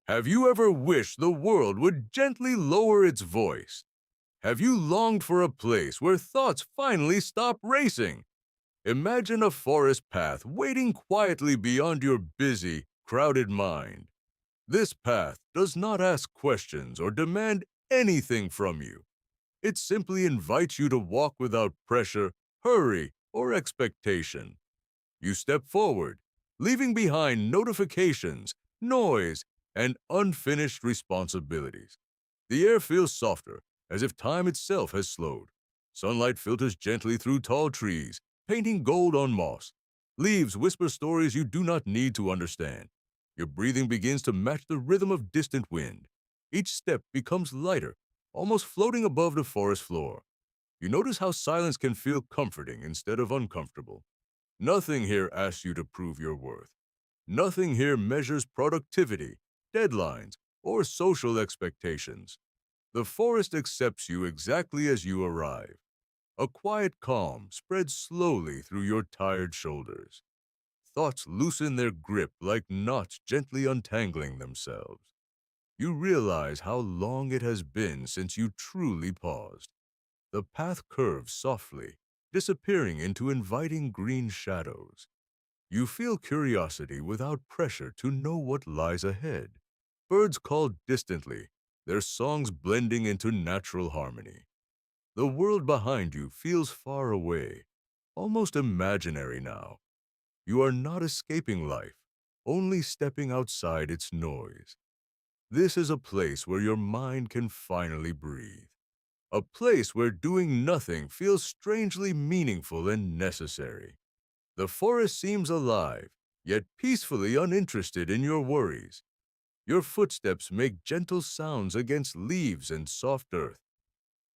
Have you ever wished the world would gently lower its voice? Have you longed for a place where thoughts finally stop racing? Imagine a forest path waiting quietly beyond your busy, crowded mind. This path does not ask questions or demand anything from you. It simply invites you to walk without pressure, hurry, or expectation. You step forward, leaving behind notifications, noise, and unfinished responsibilities. The air feels softer, as if time itself has slowed. Sunlight filters gently through tall trees, painting gold on moss. Leaves whisper stories you do not need to understand. Your breathing begins to match the rhythm of distant wind. Each step becomes lighter, almost floating above the forest floor. You notice how silence can feel comforting instead of uncomfortable. Nothing here asks you to prove your worth. Nothing here measures productivity, deadlines, or social expectations. The forest accepts you exactly as you arrive. A quiet calm spreads slowly through your tired shoulders. Thoughts loosen their grip like knots gently untangling themselves. You realize how long it has been since you truly paused. The path curves softly, disappearing into inviting green shadows. You feel curiosity without pressure to know what lies ahead. Birds call distantly, their songs blending into natural harmony. The world behind you feels far away, almost imaginary now. You are not escaping life, only stepping outside its noise. This is a place where your mind can finally breathe. A place where doing nothing feels strangely meaningful and necessary. The forest seems alive, yet peacefully uninterested in your worries. Your footsteps make gentle sounds against leaves and soft earth.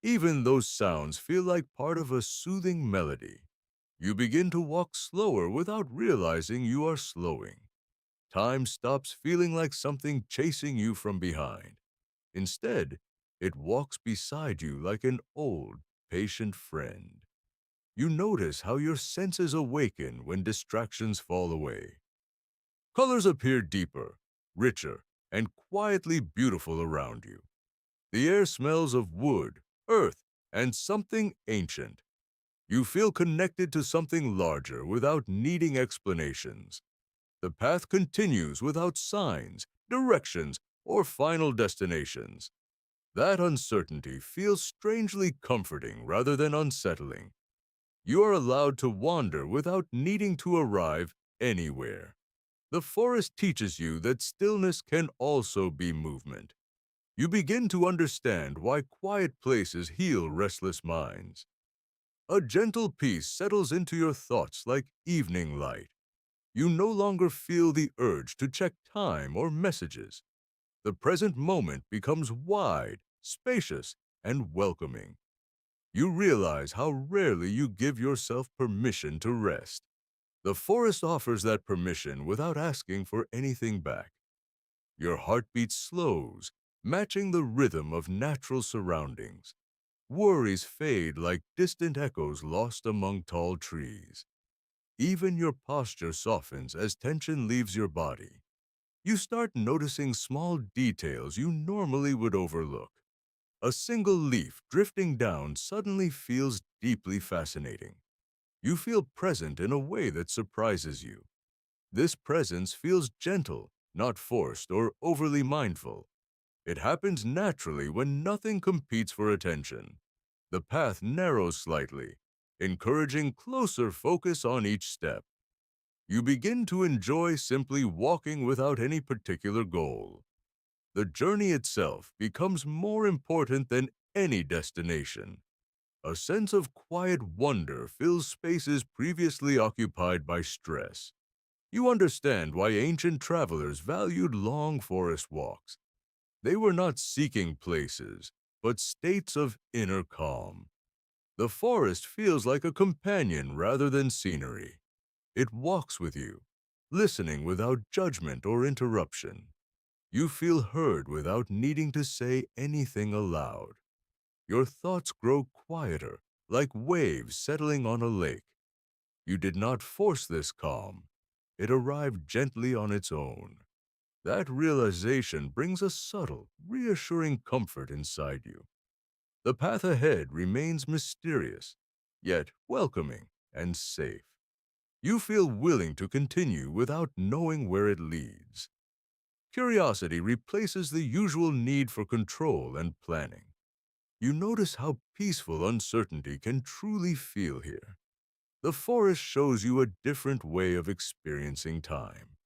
Even those sounds feel like part of a soothing melody. You begin to walk slower without realizing you are slowing. Time stops feeling like something chasing you from behind. Instead, it walks beside you like an old, patient friend. You notice how your senses awaken when distractions fall away. Colors appear deeper, richer, and quietly beautiful around you. The air smells of wood, earth, and something ancient. You feel connected to something larger without needing explanations. The path continues without signs, directions, or final destinations. That uncertainty feels strangely comforting rather than unsettling. You are allowed to wander without needing to arrive anywhere. The forest teaches you that stillness can also be movement. You begin to understand why quiet places heal restless minds. A gentle peace settles into your thoughts like evening light. You no longer feel the urge to check time or messages. The present moment becomes wide, spacious, and welcoming. You realize how rarely you give yourself permission to rest. The forest offers that permission without asking for anything back. Your heartbeat slows, matching the rhythm of natural surroundings. Worries fade like distant echoes lost among tall trees. Even your posture softens as tension leaves your body. You start noticing small details you normally would overlook. A single leaf drifting down suddenly feels deeply fascinating. You feel present in a way that surprises you. This presence feels gentle, not forced or overly mindful. It happens naturally when nothing competes for attention. The path narrows slightly, encouraging closer focus on each step. You begin to enjoy simply walking without any particular goal. The journey itself becomes more important than any destination. A sense of quiet wonder fills spaces previously occupied by stress. You understand why ancient travelers valued long forest walks. They were not seeking places, but states of inner calm. The forest feels like a companion rather than scenery. It walks with you, listening without judgment or interruption. You feel heard without needing to say anything aloud. Your thoughts grow quieter, like waves settling on a lake. You did not force this calm. It arrived gently on its own. That realization brings a subtle, reassuring comfort inside you. The path ahead remains mysterious, yet welcoming and safe. You feel willing to continue without knowing where it leads. Curiosity replaces the usual need for control and planning. You notice how peaceful uncertainty can truly feel here. The forest shows you a different way of experiencing time.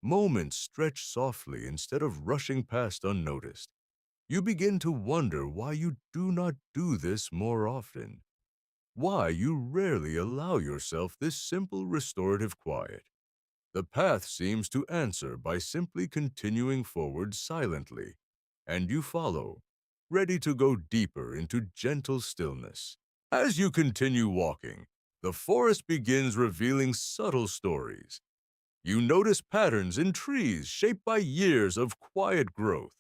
Moments stretch softly instead of rushing past unnoticed. You begin to wonder why you do not do this more often, why you rarely allow yourself this simple restorative quiet. The path seems to answer by simply continuing forward silently, and you follow, ready to go deeper into gentle stillness. As you continue walking, the forest begins revealing subtle stories. You notice patterns in trees shaped by years of quiet growth.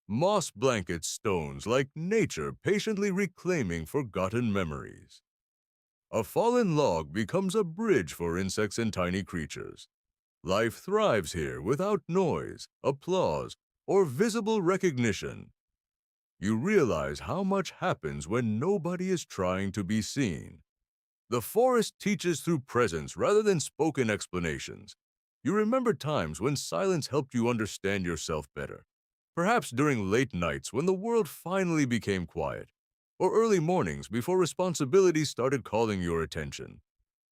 Moss blankets stones like nature patiently reclaiming forgotten memories. A fallen log becomes a bridge for insects and tiny creatures. Life thrives here without noise, applause, or visible recognition. You realize how much happens when nobody is trying to be seen. The forest teaches through presence rather than spoken explanations. You remember times when silence helped you understand yourself better. Perhaps during late nights when the world finally became quiet, or early mornings before responsibilities started calling your attention.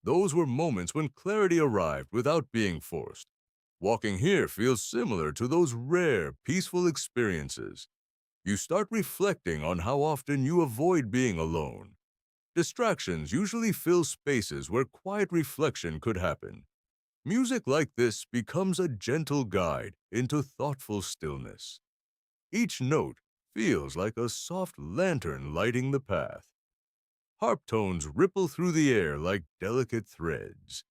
Those were moments when clarity arrived without being forced. Walking here feels similar to those rare, peaceful experiences. You start reflecting on how often you avoid being alone. Distractions usually fill spaces where quiet reflection could happen. Music like this becomes a gentle guide into thoughtful stillness. Each note feels like a soft lantern lighting the path. Harp tones ripple through the air like delicate threads.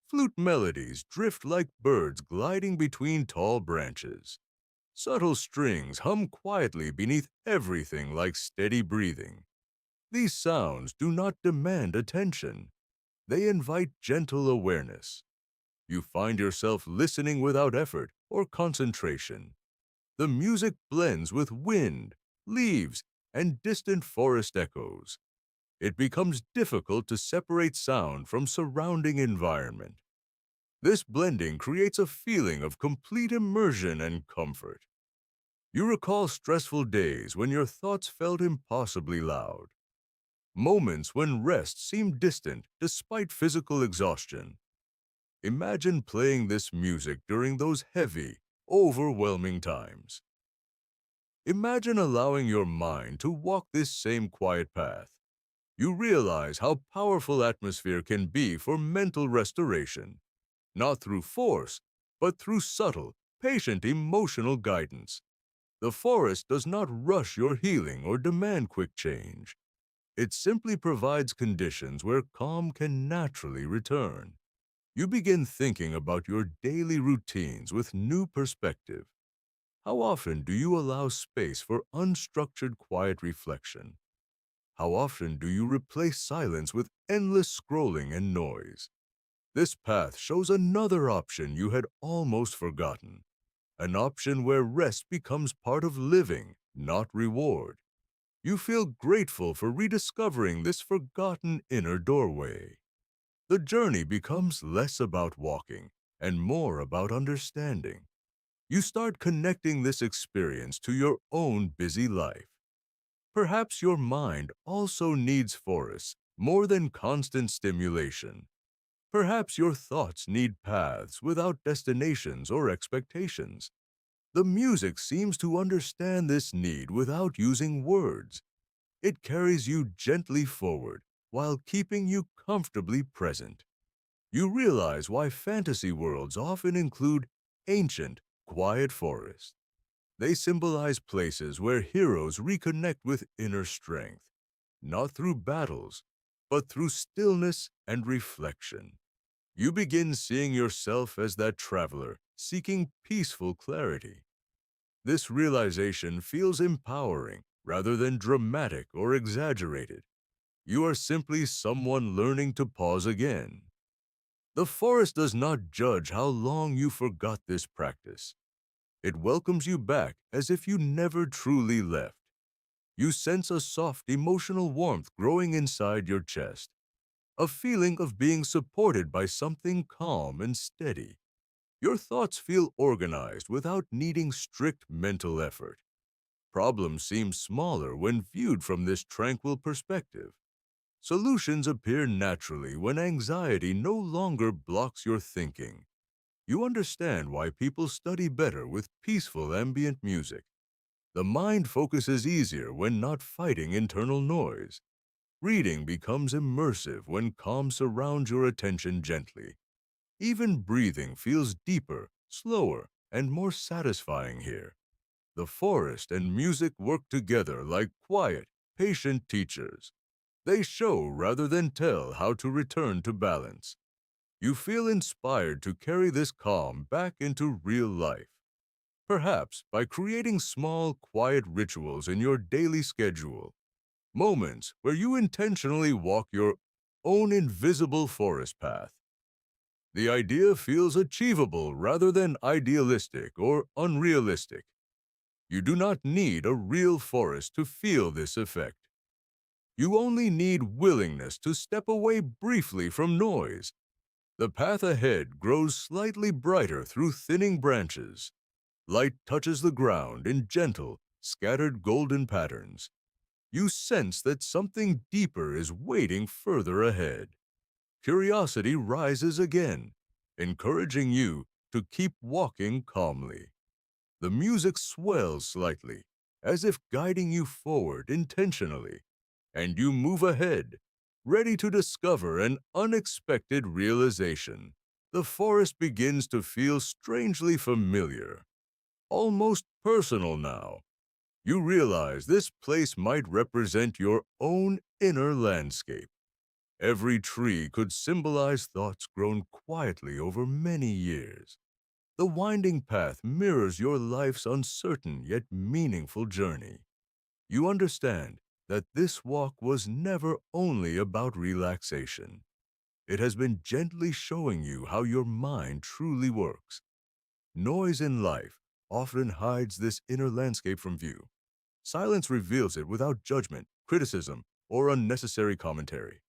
Flute melodies drift like birds gliding between tall branches. Subtle strings hum quietly beneath everything like steady breathing. These sounds do not demand attention. They invite gentle awareness. You find yourself listening without effort or concentration. The music blends with wind, leaves, and distant forest echoes. It becomes difficult to separate sound from surrounding environment. This blending creates a feeling of complete immersion and comfort. You recall stressful days when your thoughts felt impossibly loud, moments when rest seemed distant despite physical exhaustion. Imagine playing this music during those heavy, overwhelming times. Imagine allowing your mind to walk this same quiet path. You realize how powerful atmosphere can be for mental restoration, not through force, but through subtle, patient emotional guidance. The forest does not rush your healing or demand quick change. It simply provides conditions where calm can naturally return. You begin thinking about your daily routines with new perspective. How often do you allow space for unstructured quiet reflection? How often do you replace silence with endless scrolling and noise? This path shows another option you had almost forgotten, an option where rest becomes part of living, not reward. You feel grateful for rediscovering this forgotten inner doorway. The journey becomes less about walking and more about understanding. You start connecting this experience to your own busy life. Perhaps your mind also needs forests more than constant stimulation. Perhaps your thoughts need paths without destinations or expectations. The music seems to understand this need without using words. It carries you gently forward while keeping you comfortably present. You realize why fantasy worlds often include ancient, quiet forests. They symbolize places where heroes reconnect with inner strength, not through battles, but through stillness and reflection. You begin seeing yourself as that traveler seeking peaceful clarity. This realization feels empowering rather than dramatic or exaggerated. You are simply someone learning to pause again. The forest does not judge how long you forgot this practice. It welcomes you back as if you never truly left. You sense a soft emotional warmth growing inside your chest, a feeling of being supported by something calm and steady. Your thoughts feel organized without needing strict mental effort. Problems seem smaller when viewed from this tranquil perspective. Solutions appear naturally when anxiety no longer blocks your thinking. You understand why people study better with peaceful ambient music. The mind focuses easier when not fighting internal noise. Reading becomes immersive when calm surrounds your attention gently. Even breathing feels deeper, slower, and more satisfying here. The forest and music work together like quiet, patient teachers. They show rather than tell how to return to balance. You feel inspired to carry this calm back into real life, perhaps by creating small, quiet rituals in your daily schedule, moments where you intentionally walk your own invisible forest path. The idea feels achievable rather than idealistic or unrealistic. You do not need a real forest to feel this effect. You only need willingness to step away briefly from noise. The path ahead grows slightly brighter through thinning branches. Light touches the ground in gentle, scattered golden patterns. You sense that something deeper is waiting further ahead. Curiosity rises again, encouraging you to keep walking calmly. The music swells slightly, as if guiding you forward intentionally, and you move ahead, ready to discover an unexpected realization. The forest begins to feel strangely familiar, almost personal now. You realize this place might represent your own inner landscape. Every tree could symbolize thoughts grown quietly over many years. The winding path mirrors your life's uncertain yet meaningful journey. You understand that this walk was never only about relaxation. It has been gently showing you how your mind truly works. Noise in life often hides this inner landscape from view. Silence reveals it without judgment, criticism, or unnecessary commentary.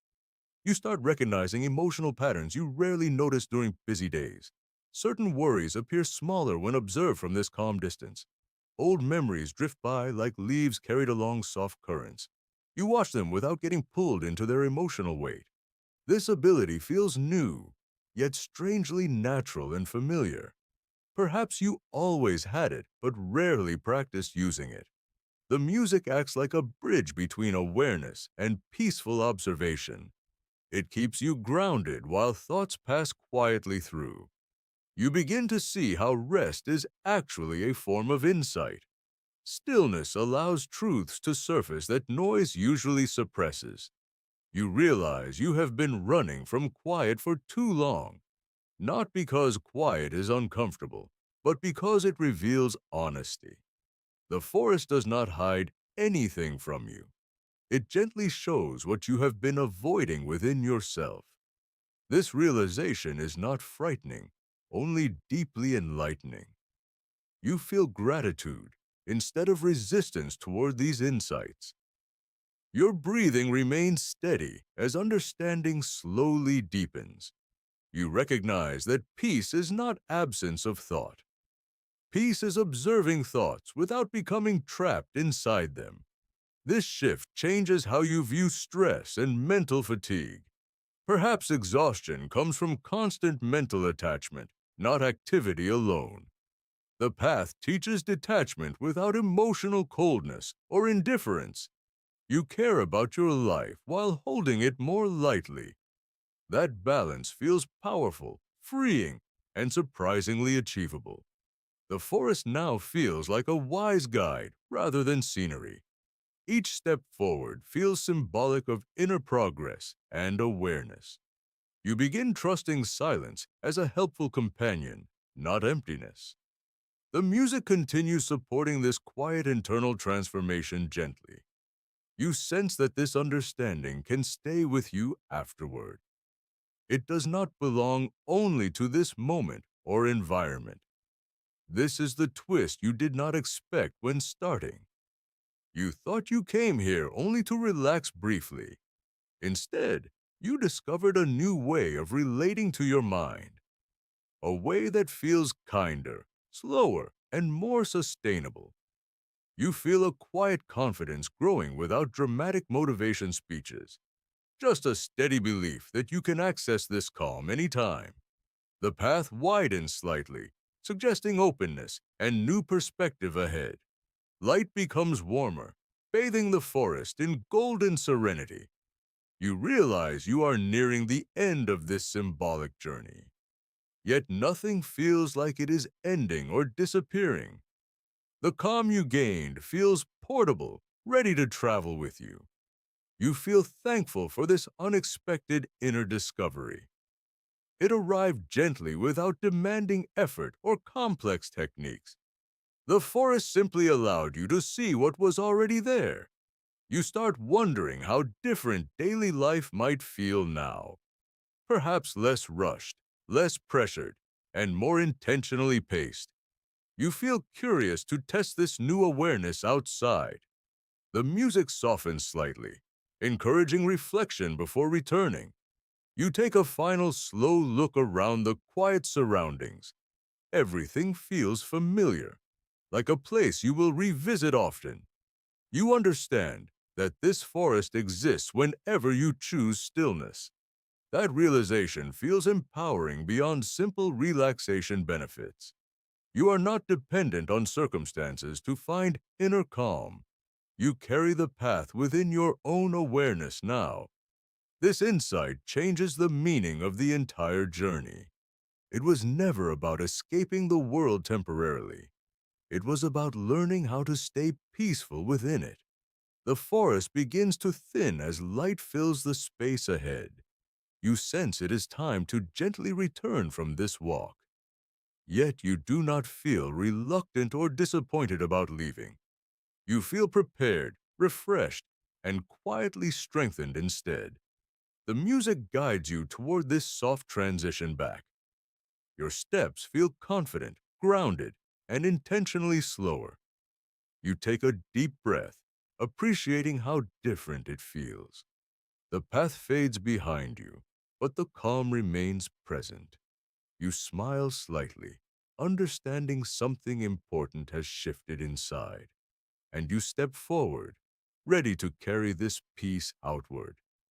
You start recognizing emotional patterns you rarely notice during busy days. Certain worries appear smaller when observed from this calm distance. Old memories drift by like leaves carried along soft currents. You watch them without getting pulled into their emotional weight. This ability feels new, yet strangely natural and familiar. Perhaps you always had it, but rarely practiced using it. The music acts like a bridge between awareness and peaceful observation. It keeps you grounded while thoughts pass quietly through. You begin to see how rest is actually a form of insight. Stillness allows truths to surface that noise usually suppresses. You realize you have been running from quiet for too long, not because quiet is uncomfortable, but because it reveals honesty. The forest does not hide anything from you. It gently shows what you have been avoiding within yourself. This realization is not frightening, only deeply enlightening. You feel gratitude instead of resistance toward these insights. Your breathing remains steady as understanding slowly deepens. You recognize that peace is not absence of thought. Peace is observing thoughts without becoming trapped inside them. This shift changes how you view stress and mental fatigue. Perhaps exhaustion comes from constant mental attachment, not activity alone. The path teaches detachment without emotional coldness or indifference. You care about your life while holding it more lightly. That balance feels powerful, freeing, and surprisingly achievable. The forest now feels like a wise guide rather than scenery. Each step forward feels symbolic of inner progress and awareness. You begin trusting silence as a helpful companion, not emptiness. The music continues supporting this quiet internal transformation gently. You sense that this understanding can stay with you afterward. It does not belong only to this moment or environment. This is the twist you did not expect when starting. You thought you came here only to relax briefly. Instead, you discovered a new way of relating to your mind, a way that feels kinder, slower, and more sustainable. You feel a quiet confidence growing without dramatic motivation speeches, just a steady belief that you can access this calm anytime. The path widens slightly, suggesting openness and new perspective ahead. Light becomes warmer, bathing the forest in golden serenity. You realize you are nearing the end of this symbolic journey. Yet nothing feels like it is ending or disappearing. The calm you gained feels portable, ready to travel with you. You feel thankful for this unexpected inner discovery. It arrived gently without demanding effort or complex techniques. The forest simply allowed you to see what was already there. You start wondering how different daily life might feel now. Perhaps less rushed, less pressured, and more intentionally paced. You feel curious to test this new awareness outside. The music softens slightly, encouraging reflection before returning. You take a final slow look around the quiet surroundings. Everything feels familiar, like a place you will revisit often. You understand that this forest exists whenever you choose stillness. That realization feels empowering beyond simple relaxation benefits. You are not dependent on circumstances to find inner calm. You carry the path within your own awareness now. This insight changes the meaning of the entire journey. It was never about escaping the world temporarily. It was about learning how to stay peaceful within it. The forest begins to thin as light fills the space ahead. You sense it is time to gently return from this walk. Yet you do not feel reluctant or disappointed about leaving. You feel prepared, refreshed, and quietly strengthened instead. The music guides you toward this soft transition back. Your steps feel confident, grounded, and intentionally slower. You take a deep breath, appreciating how different it feels. The path fades behind you, but the calm remains present. You smile slightly, understanding something important has shifted inside, and you step forward, ready to carry this peace outward.